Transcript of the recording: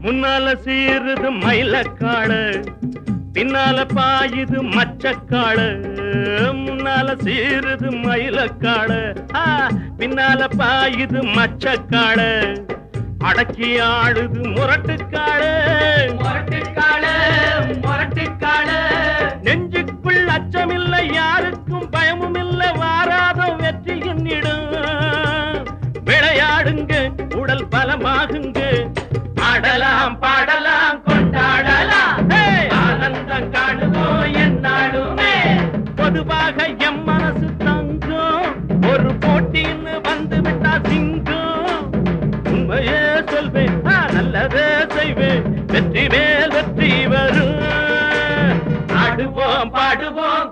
முன்னால சீருது மயிலக்காடு, பின்னால பாயுது மச்சக்காடு. முன்னால சீருது மயிலக்காடு, பின்னால பாயுது மச்சக்காடு. அடக்கி ஆடுது முரட்டுக்காடு, முரட்டுக்காடு முரட்டுக்காடு. நெஞ்சுக்குள் அச்சமில்லை, யாருக்கும் பயமும் இல்லை, வாராத வெற்றி என்னிடும். விளையாடுங்க, உடல் பலமாகுங்க, ஆடலாம் பாடலாம் கொண்டாடலாம், ஆனந்தம் காணுவோம் என்னாலுமே. பொதுவாக எம் மனசு தங்கும், ஒரு போட்டின்னு வந்து விட்டா சிங்கம். உண்மையே சொல்வேன், நல்லதே செய்வேன், வெற்றி மேல் வெற்றி வரும். ஆடுவோம் பாடுவோம்